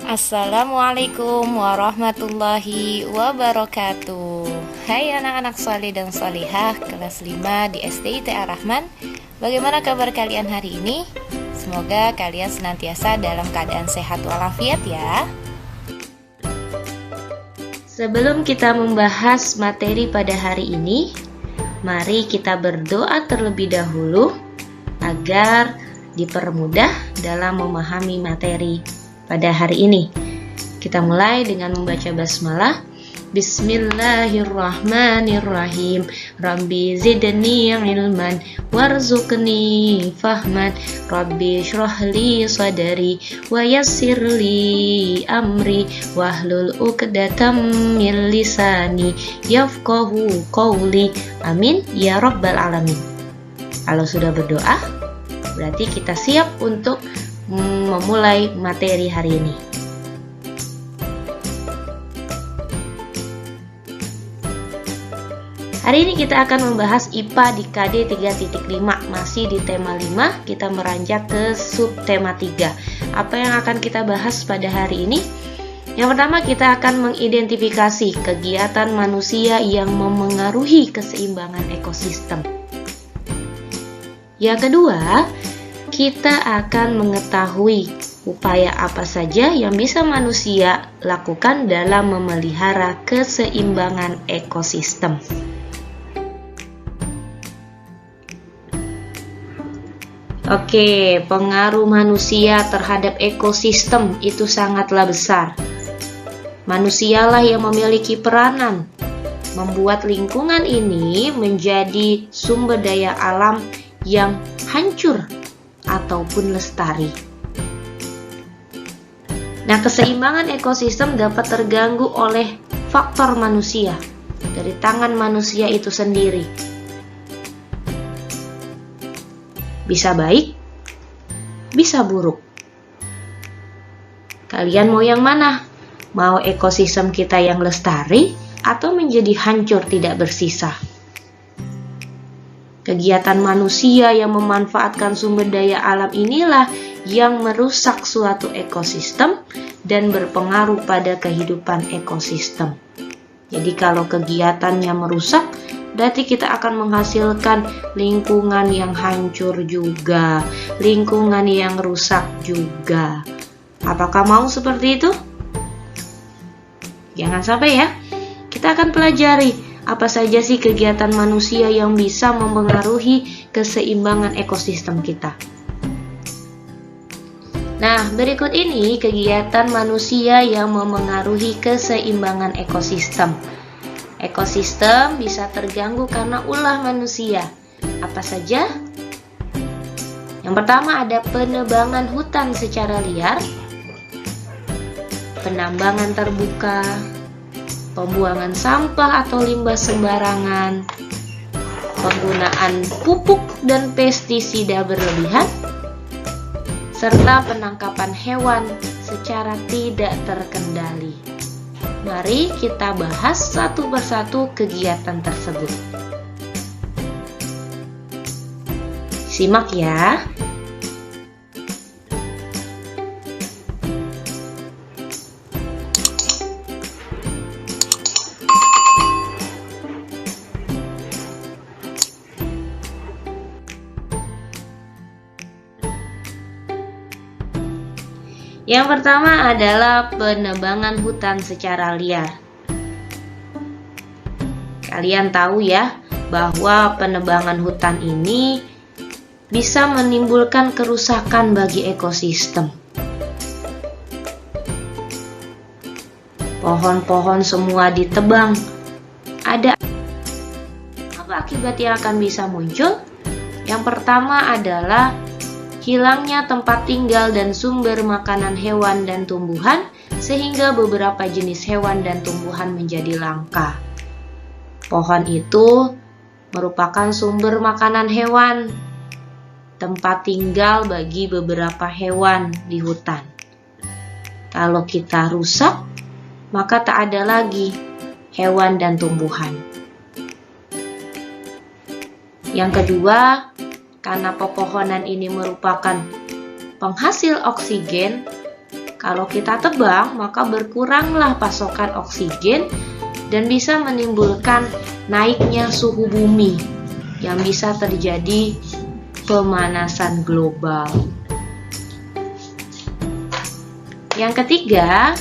Assalamualaikum warahmatullahi wabarakatuh. Hai anak-anak soleh dan solihah kelas 5 di SDIT Ar-Rahman. Bagaimana kabar kalian hari ini? Semoga kalian senantiasa dalam keadaan sehat walafiat ya. Sebelum kita membahas materi pada hari ini, mari kita berdoa terlebih dahulu agar dipermudah dalam memahami materi pada hari ini. Kita mulai dengan membaca basmalah. Bismillahirrahmanirrahim. Rabbi zidni ilman warzuqni fahman. Rabbi shrahli sadri wa yassirli amri wahlul 'uqdatam min lisani yafqahu qawli. Amin ya rabbal alamin. Kalau sudah berdoa, berarti kita siap untuk memulai materi hari ini. Hari ini kita akan membahas IPA di KD 3.5, masih di tema 5, kita meranjak ke subtema 3. Apa yang akan kita bahas pada hari ini? Yang pertama, kita akan mengidentifikasi kegiatan manusia yang memengaruhi keseimbangan ekosistem. Yang kedua, kita akan mengetahui upaya apa saja yang bisa manusia lakukan dalam memelihara keseimbangan ekosistem. Oke, pengaruh manusia terhadap ekosistem itu sangatlah besar. Manusialah yang memiliki peranan membuat lingkungan ini menjadi sumber daya alam yang hancur ataupun lestari. Nah, keseimbangan ekosistem dapat terganggu oleh faktor manusia, dari tangan manusia itu sendiri. Bisa baik, bisa buruk. Kalian mau yang mana? Mau ekosistem kita yang lestari atau menjadi hancur tidak bersisa? Kegiatan manusia yang memanfaatkan sumber daya alam inilah yang merusak suatu ekosistem dan berpengaruh pada kehidupan ekosistem. Jadi kalau kegiatannya merusak, berarti kita akan menghasilkan lingkungan yang hancur juga, lingkungan yang rusak juga. Apakah mau seperti itu? Jangan sampai ya. Kita akan pelajari apa saja sih kegiatan manusia yang bisa mempengaruhi keseimbangan ekosistem kita. Nah, berikut ini kegiatan manusia yang memengaruhi keseimbangan ekosistem. Ekosistem bisa terganggu karena ulah manusia. Apa saja? Yang pertama ada penebangan hutan secara liar, penambangan terbuka, pembuangan sampah atau limbah sembarangan, penggunaan pupuk dan pestisida berlebihan, serta penangkapan hewan secara tidak terkendali. Mari kita bahas satu persatu kegiatan tersebut. Simak ya. Yang pertama adalah penebangan hutan secara liar. Kalian tahu ya bahwa penebangan hutan ini bisa menimbulkan kerusakan bagi ekosistem. Pohon-pohon semua ditebang. Ada apa akibat yang akan bisa muncul? Yang pertama adalah hilangnya tempat tinggal dan sumber makanan hewan dan tumbuhan, sehingga beberapa jenis hewan dan tumbuhan menjadi langka. Pohon itu merupakan sumber makanan hewan, tempat tinggal bagi beberapa hewan di hutan. Kalau kita rusak, maka tak ada lagi hewan dan tumbuhan. Yang kedua, karena pepohonan ini merupakan penghasil oksigen, Kalau kita tebang, maka berkuranglah pasokan oksigen dan bisa menimbulkan naiknya suhu bumi yang bisa terjadi pemanasan global. Yang ketiga,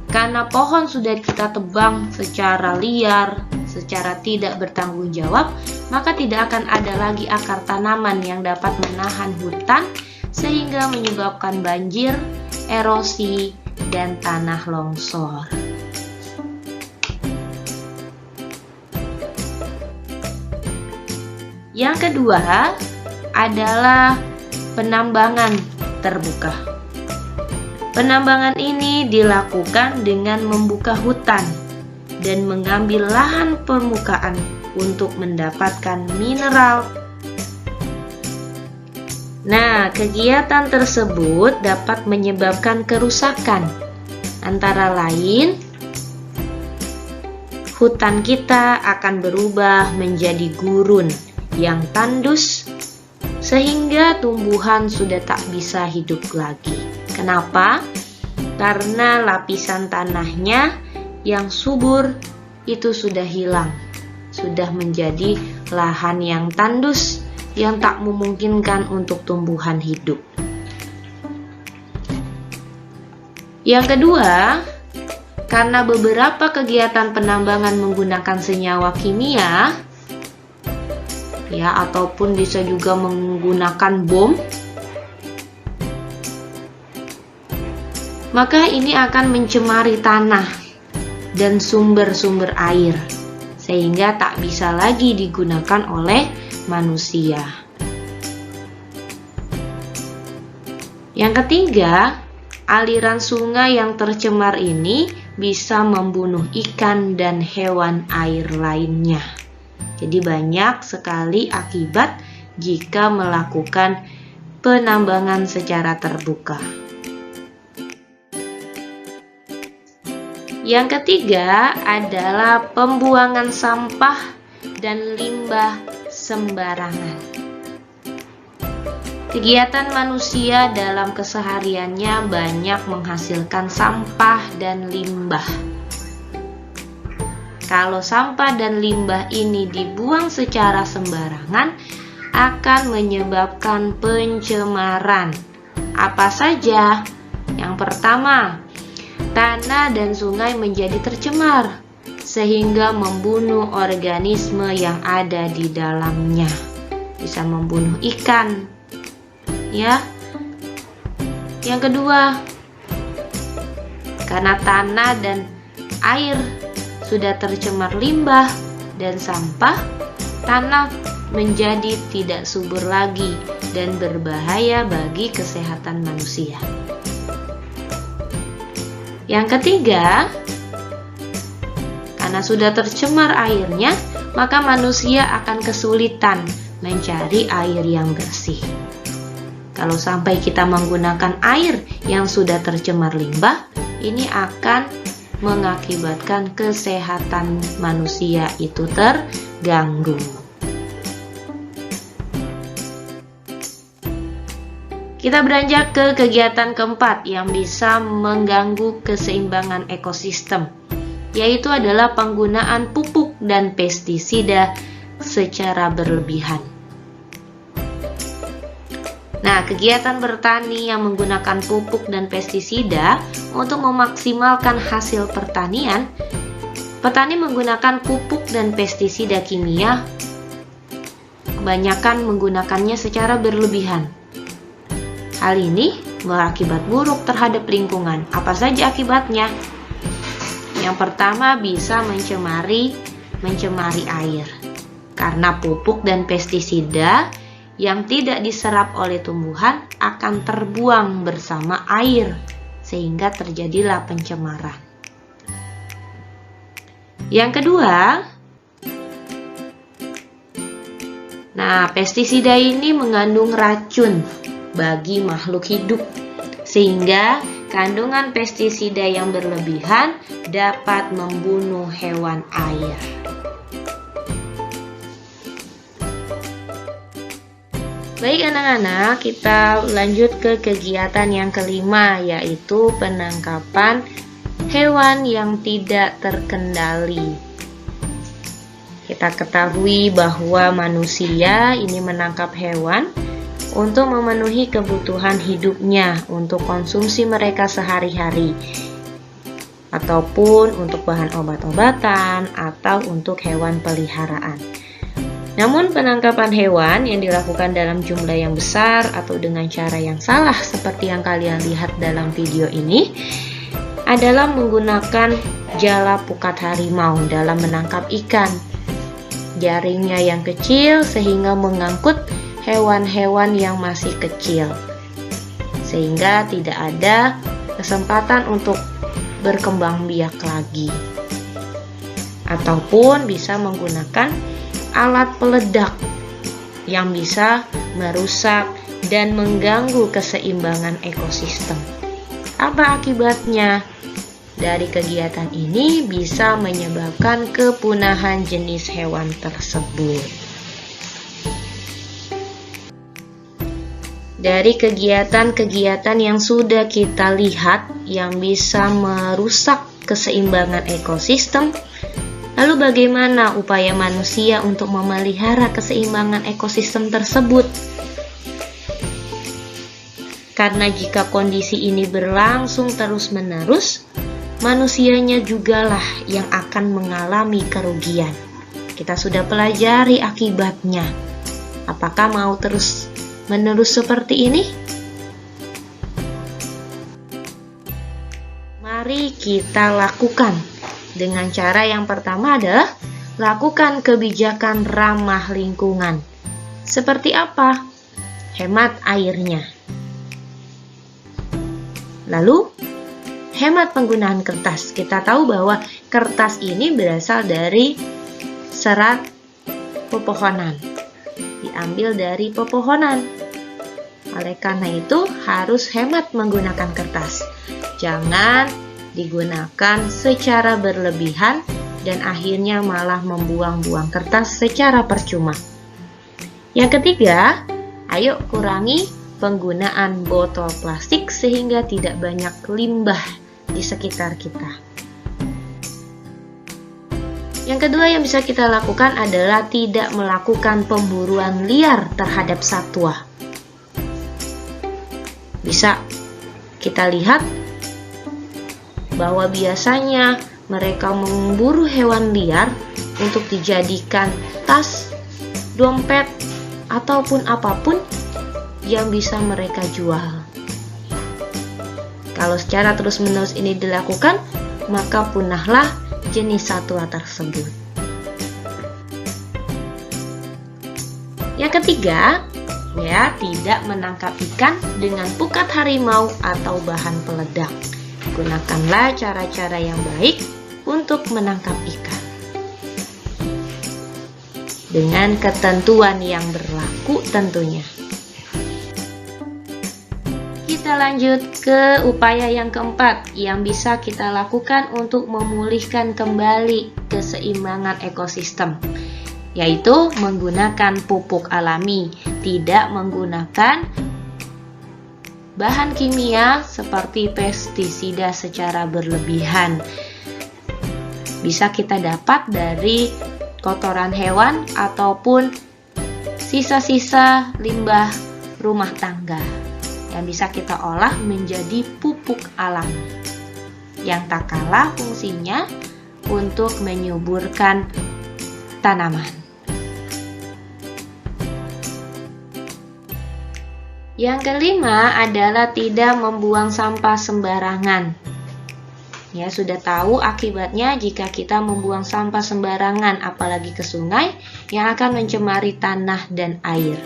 karena pohon sudah kita tebang secara liar, secara tidak bertanggung jawab, maka tidak akan ada lagi akar tanaman yang dapat menahan hutan sehingga menyebabkan banjir, erosi, dan tanah longsor. Yang kedua adalah penambangan terbuka. Penambangan ini dilakukan dengan membuka hutan dan mengambil lahan permukaan untuk mendapatkan mineral. Nah, kegiatan tersebut dapat menyebabkan kerusakan, antara lain hutan kita akan berubah menjadi gurun yang tandus sehingga tumbuhan sudah tak bisa hidup lagi. Kenapa? Karena lapisan tanahnya yang subur itu sudah hilang, sudah menjadi lahan yang tandus yang tak memungkinkan untuk tumbuhan hidup. Yang kedua, karena beberapa kegiatan penambangan menggunakan senyawa kimia, ya, ataupun bisa juga menggunakan bom, maka ini akan mencemari tanah dan sumber-sumber air, sehingga tak bisa lagi digunakan oleh manusia. Yang ketiga, aliran sungai yang tercemar ini bisa membunuh ikan dan hewan air lainnya. Jadi banyak sekali akibat jika melakukan penambangan secara terbuka. Yang ketiga adalah pembuangan sampah dan limbah sembarangan. Kegiatan manusia dalam kesehariannya banyak menghasilkan sampah dan limbah. Kalau sampah dan limbah ini dibuang secara sembarangan, akan menyebabkan pencemaran. Apa saja? Yang pertama, tanah dan sungai menjadi tercemar sehingga membunuh organisme yang ada di dalamnya. Bisa membunuh ikan, ya. Yang kedua, karena tanah dan air sudah tercemar limbah dan sampah, tanah menjadi tidak subur lagi dan berbahaya bagi kesehatan manusia. Yang ketiga, karena sudah tercemar airnya, maka manusia akan kesulitan mencari air yang bersih. Kalau sampai kita menggunakan air yang sudah tercemar limbah, ini akan mengakibatkan kesehatan manusia itu terganggu. Kita beranjak ke kegiatan keempat yang bisa mengganggu keseimbangan ekosistem, yaitu adalah penggunaan pupuk dan pestisida secara berlebihan. Nah, kegiatan bertani yang menggunakan pupuk dan pestisida untuk memaksimalkan hasil pertanian, petani menggunakan pupuk dan pestisida kimia, kebanyakan menggunakannya secara berlebihan. Hal ini berakibat buruk terhadap lingkungan. Apa saja akibatnya? Yang pertama, bisa mencemari air. Karena pupuk dan pestisida yang tidak diserap oleh tumbuhan akan terbuang bersama air, sehingga terjadilah pencemaran. Yang kedua, pestisida ini mengandung racun bagi makhluk hidup, sehingga kandungan pestisida yang berlebihan dapat membunuh hewan air. Baik anak-anak, kita lanjut ke kegiatan yang kelima, yaitu penangkapan hewan yang tidak terkendali. Kita ketahui bahwa manusia ini menangkap hewan untuk memenuhi kebutuhan hidupnya, untuk konsumsi mereka sehari-hari, ataupun untuk bahan obat-obatan, atau untuk hewan peliharaan. Namun penangkapan hewan yang dilakukan dalam jumlah yang besar atau dengan cara yang salah seperti yang kalian lihat dalam video ini adalah menggunakan jala pukat harimau dalam menangkap ikan. Jaringnya yang kecil sehingga mengangkut hewan-hewan yang masih kecil, sehingga tidak ada kesempatan untuk berkembang biak lagi. Ataupun bisa menggunakan alat peledak yang bisa merusak dan mengganggu keseimbangan ekosistem. Apa akibatnya? Dari kegiatan ini bisa menyebabkan kepunahan jenis hewan tersebut. Dari kegiatan-kegiatan yang sudah kita lihat yang bisa merusak keseimbangan ekosistem, lalu bagaimana upaya manusia untuk memelihara keseimbangan ekosistem tersebut? Karena jika kondisi ini berlangsung terus-menerus, manusianya jugalah yang akan mengalami kerugian. Kita sudah pelajari akibatnya. Apakah mau terus-menerus seperti ini? Mari kita lakukan. Dengan cara yang pertama adalah lakukan kebijakan ramah lingkungan. Seperti apa? Hemat airnya. Lalu, hemat penggunaan kertas. Kita tahu bahwa kertas ini berasal dari serat pepohonan. Diambil dari pepohonan. Oleh karena itu, harus hemat menggunakan kertas. Jangan digunakan secara berlebihan dan akhirnya malah membuang-buang kertas secara percuma. Yang ketiga, ayo kurangi penggunaan botol plastik sehingga tidak banyak limbah di sekitar kita. Yang kedua yang bisa kita lakukan adalah tidak melakukan pemburuan liar terhadap satwa. Bisa kita lihat bahwa biasanya mereka memburu hewan liar untuk dijadikan tas, dompet, ataupun apapun yang bisa mereka jual. Kalau secara terus-menerus ini dilakukan, maka punahlah jenis satwa tersebut. Yang ketiga, tidak menangkap ikan dengan pukat harimau atau bahan peledak. Gunakanlah cara-cara yang baik untuk menangkap ikan dengan ketentuan yang berlaku tentunya. Kita lanjut ke upaya yang keempat yang bisa kita lakukan untuk memulihkan kembali keseimbangan ekosistem, yaitu menggunakan pupuk alami, tidak menggunakan bahan kimia seperti pestisida secara berlebihan. Bisa kita dapat dari kotoran hewan ataupun sisa-sisa limbah rumah tangga yang bisa kita olah menjadi pupuk alami yang tak kalah fungsinya untuk menyuburkan tanaman. Yang kelima adalah tidak membuang sampah sembarangan. Ya, sudah tahu akibatnya jika kita membuang sampah sembarangan, apalagi ke sungai, yang akan mencemari tanah dan air.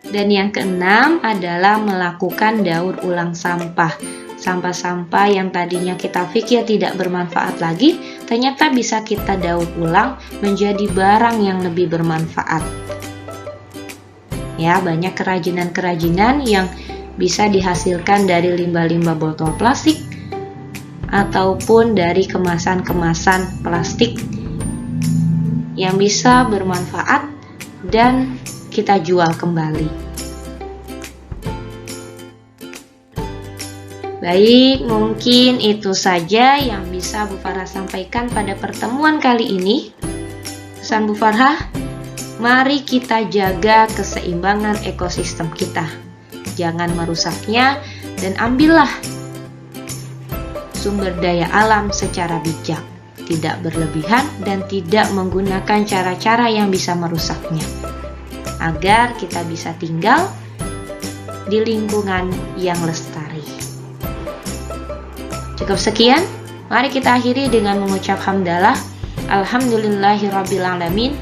Dan yang keenam adalah melakukan daur ulang sampah. Sampah-sampah yang tadinya kita pikir tidak bermanfaat lagi, ternyata bisa kita daur ulang menjadi barang yang lebih bermanfaat. Ya, banyak kerajinan-kerajinan yang bisa dihasilkan dari limbah-limbah botol plastik ataupun dari kemasan-kemasan plastik yang bisa bermanfaat dan kita jual kembali. Baik, mungkin itu saja yang bisa Bu Farha sampaikan pada pertemuan kali ini. Pesan Bu Farha, mari kita jaga keseimbangan ekosistem kita. Jangan merusaknya dan ambillah sumber daya alam secara bijak, tidak berlebihan dan tidak menggunakan cara-cara yang bisa merusaknya, agar kita bisa tinggal di lingkungan yang lestari. Cukup sekian, mari kita akhiri dengan mengucap hamdalah. Alhamdulillahirrabbilalamin.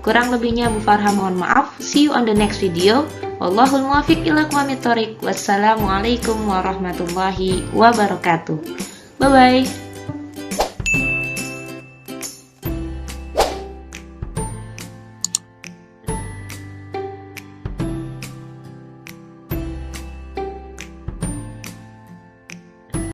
Kurang lebihnya Bu Farha mohon maaf. See you on the next video. Wallahul muwaffiq ila aqwamit thoriq. Wassalamualaikum warahmatullahi wabarakatuh. Bye bye.